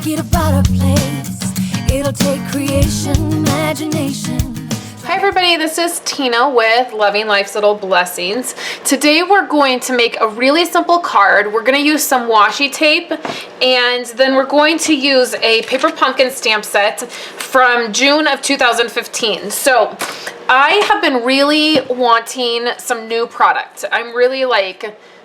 make it a better place. It'll take creation, imagination. Hi everybody, this is Tina with Loving Life's Little Blessings. Today we're going to make a really simple card. We're going to use some washi tape, and then we're going to use a paper pumpkin stamp set from June of 2015. So I have been really wanting some new product. I'm really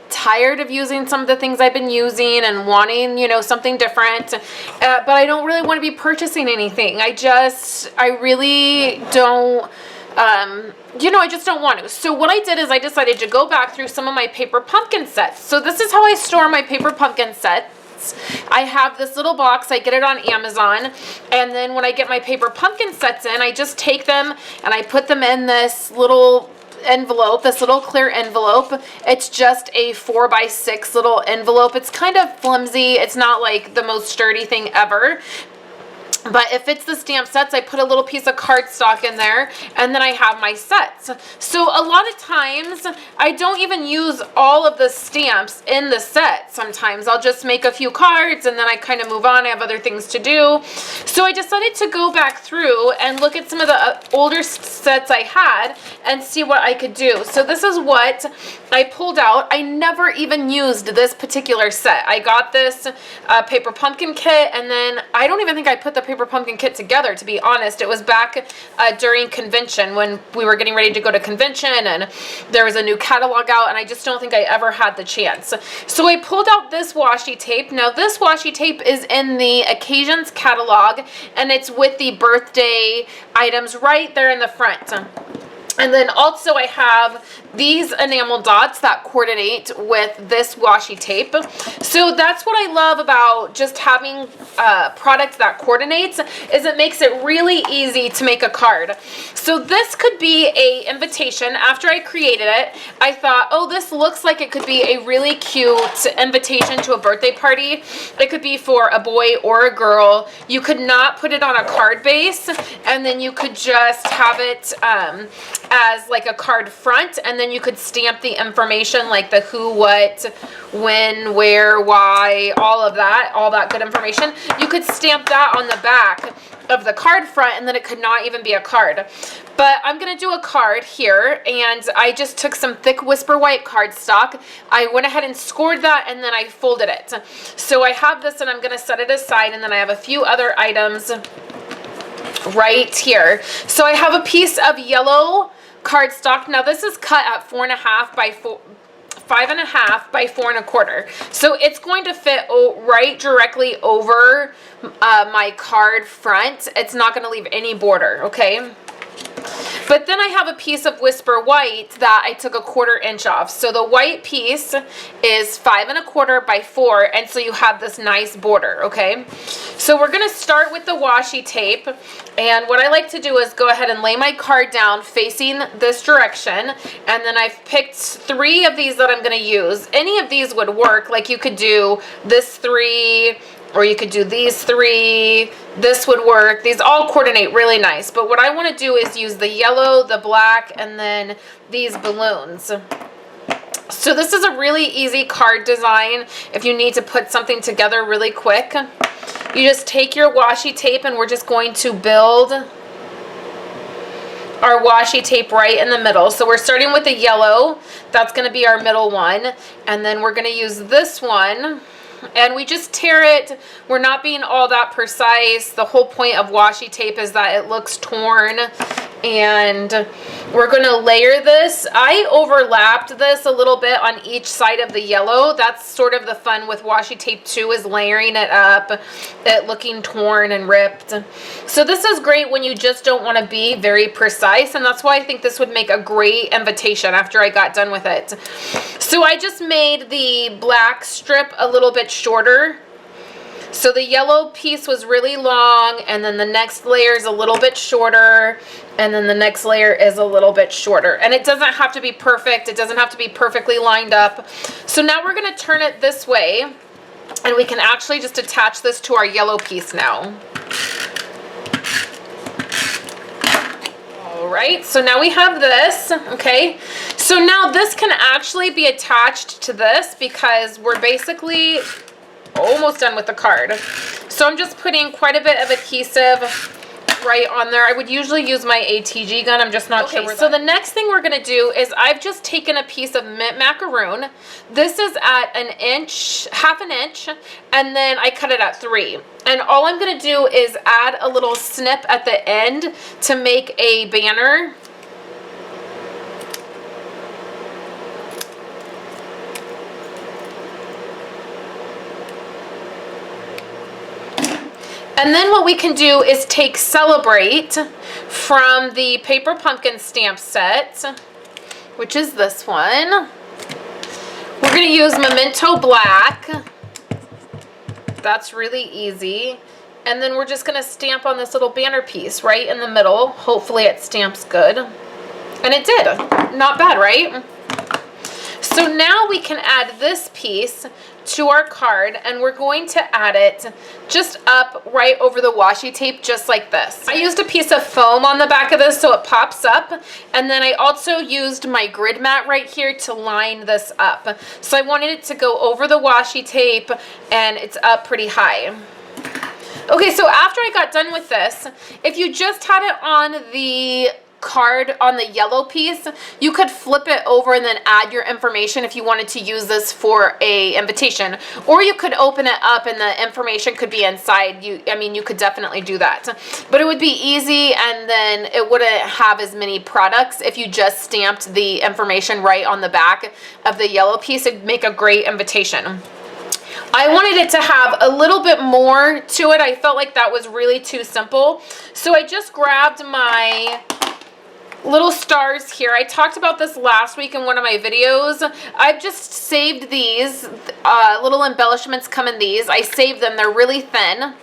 tired of using some of the things I've been using and wanting, something different. But I don't really want to be purchasing anything. I really don't, I just don't want to. So what I did is I decided to go back through some of my paper pumpkin sets. So this is how I store my paper pumpkin sets. I have this little box, I get it on Amazon, and then when I get my paper pumpkin sets in, I just take them and I put them in this little envelope, this little clear envelope. It's just a 4x6 little envelope. It's kind of flimsy. It's not like the most sturdy thing ever. But if it's the stamp sets, I put a little piece of cardstock in there, and then I have my sets. So a lot of times, I don't even use all of the stamps in the set. Sometimes I'll just make a few cards, and then I kind of move on. I have other things to do. So I decided to go back through and look at some of the older sets I had and see what I could do. So this is what I pulled out. I never even used this particular set. I got this paper pumpkin kit, and then I don't even think I put the paper pumpkin kit together, to be honest. It was back during convention when we were getting ready to go to convention, and there was a new catalog out, and I just don't think I ever had the chance. So I pulled out this washi tape. Now this washi tape is in the occasions catalog, and it's with the birthday items right there in the front. And then also I have these enamel dots that coordinate with this washi tape. So that's what I love about just having product that coordinates, is it makes it really easy to make a card. So this could be a invitation. After I created it, I thought, oh, this looks like it could be a really cute invitation to a birthday party. It could be for a boy or a girl. You could not put it on a card base, and then you could just have it as like a card front, and then you could stamp the information, like the who, what, when, where, why, all that good information. You could stamp that on the back of the card front, and then it could not even be a card. But I'm gonna do a card here, and I just took some thick Whisper White cardstock. I went ahead and scored that, and then I folded it. So I have this, and I'm gonna set it aside, and then I have a few other items right here. So I have a piece of yellow cardstock. Now this is cut at 4.5 by 5.5 by 4 1/4. So it's going to fit right directly over my card front. It's not going to leave any border, okay? But then I have a piece of Whisper White that I took a 1/4 inch off. So the white piece is 5 1/4 by 4, and so you have this nice border, okay? So we're gonna start with the washi tape, and what I like to do is go ahead and lay my card down facing this direction, and then I've picked 3 of these that I'm gonna use. Any of these would work. Like you could do this 3, or you could do these 3. This would work. These all coordinate really nice. But what I want to do is use the yellow, the black, and then these balloons. So this is a really easy card design if you need to put something together really quick. You just take your washi tape, and we're just going to build our washi tape right in the middle. So we're starting with the yellow. That's going to be our middle one. And then we're going to use this one, and we just tear it. We're not being all that precise. The whole point of washi tape is that it looks torn, and we're going to layer this. I overlapped this a little bit on each side of the yellow. That's sort of the fun with washi tape too, is layering it up, it looking torn and ripped. So this is great when you just don't want to be very precise, and that's why I think this would make a great invitation after I got done with it. So I just made the black strip a little bit shorter. So the yellow piece was really long, and then the next layer is a little bit shorter, and then the next layer is a little bit shorter. And it doesn't have to be perfect. It doesn't have to be perfectly lined up. So now we're going to turn it this way, and we can actually just attach this to our yellow piece now. All right, so now we have this, okay? So now this can actually be attached to this, because we're basically almost done with the card. So I'm just putting quite a bit of adhesive right on there. I would usually use my ATG gun. I'm just not sure where. So the next thing we're gonna do is I've just taken a piece of mint macaroon. This is at an inch, half an inch, and then I cut it at 3. And all I'm gonna do is add a little snip at the end to make a banner. And then what we can do is take Celebrate from the Paper Pumpkin stamp set, which is this one. We're going to use Memento Black. That's really easy. And then we're just going to stamp on this little banner piece right in the middle. Hopefully it stamps good. And it did. Not bad, right? So now we can add this piece to our card, and we're going to add it just up right over the washi tape, just like this. I used a piece of foam on the back of this so it pops up, and then I also used my grid mat right here to line this up. So I wanted it to go over the washi tape, and it's up pretty high. Okay, so after I got done with this, if you just had it on the card on the yellow piece, you could flip it over and then add your information if you wanted to use this for a invitation, or you could open it up and the information could be inside. I mean, you could definitely do that, but it would be easy, and then it wouldn't have as many products if you just stamped the information right on the back of the yellow piece. It'd make a great invitation. I wanted it to have a little bit more to it. I felt like that was really too simple, so I just grabbed my little stars here. I talked about this last week in one of my videos. I've just saved these. Little embellishments come in these. I saved them. They're really thin.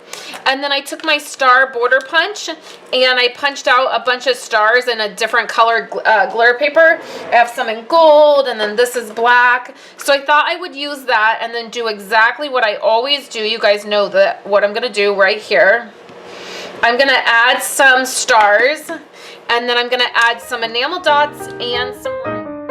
And then I took my star border punch and I punched out a bunch of stars in a different color glitter paper. I have some in gold, and then this is black. So I thought I would use that and then do exactly what I always do. You guys know that what I'm going to do right here. I'm going to add some stars, and then I'm going to add some enamel dots and some rhinestones.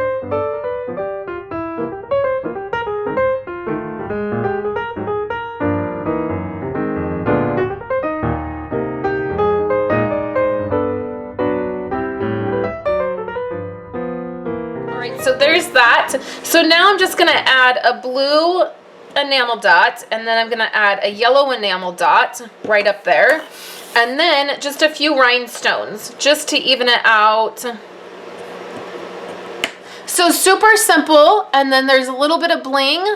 Alright, so there's that. So now I'm just going to add a blue enamel dot, and then I'm going to add a yellow enamel dot right up there. And then just a few rhinestones just to even it out. So super simple, and then there's a little bit of bling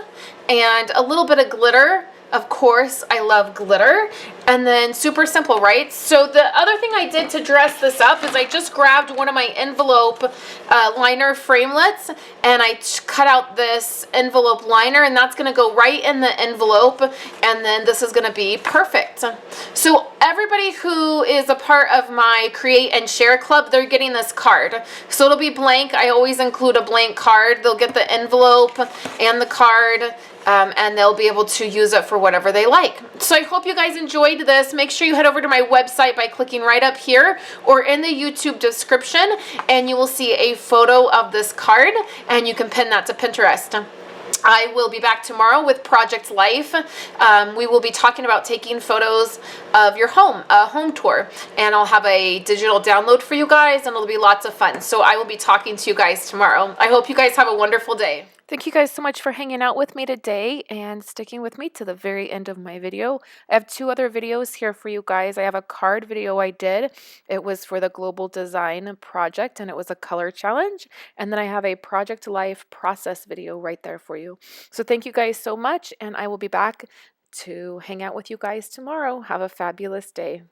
and a little bit of glitter. Of course, I love glitter. And then super simple, right? So the other thing I did to dress this up is I just grabbed one of my envelope liner framelits, and I cut out this envelope liner, and that's going to go right in the envelope, and then this is going to be perfect. So everybody who is a part of my Create and Share Club, they're getting this card. So it'll be blank. I always include a blank card. They'll get the envelope and the card. And they'll be able to use it for whatever they like. So I hope you guys enjoyed this. Make sure you head over to my website by clicking right up here or in the YouTube description, and you will see a photo of this card, and you can pin that to Pinterest. I will be back tomorrow with Project Life. We will be talking about taking photos of your home, a home tour, and I'll have a digital download for you guys, and it'll be lots of fun. So I will be talking to you guys tomorrow. I hope you guys have a wonderful day. Thank you guys so much for hanging out with me today and sticking with me to the very end of my video. I have 2 other videos here for you guys. I have a card video I did. It was for the Global Design Project, and it was a color challenge. And then I have a Project Life process video right there for you. So thank you guys so much, and I will be back to hang out with you guys tomorrow. Have a fabulous day.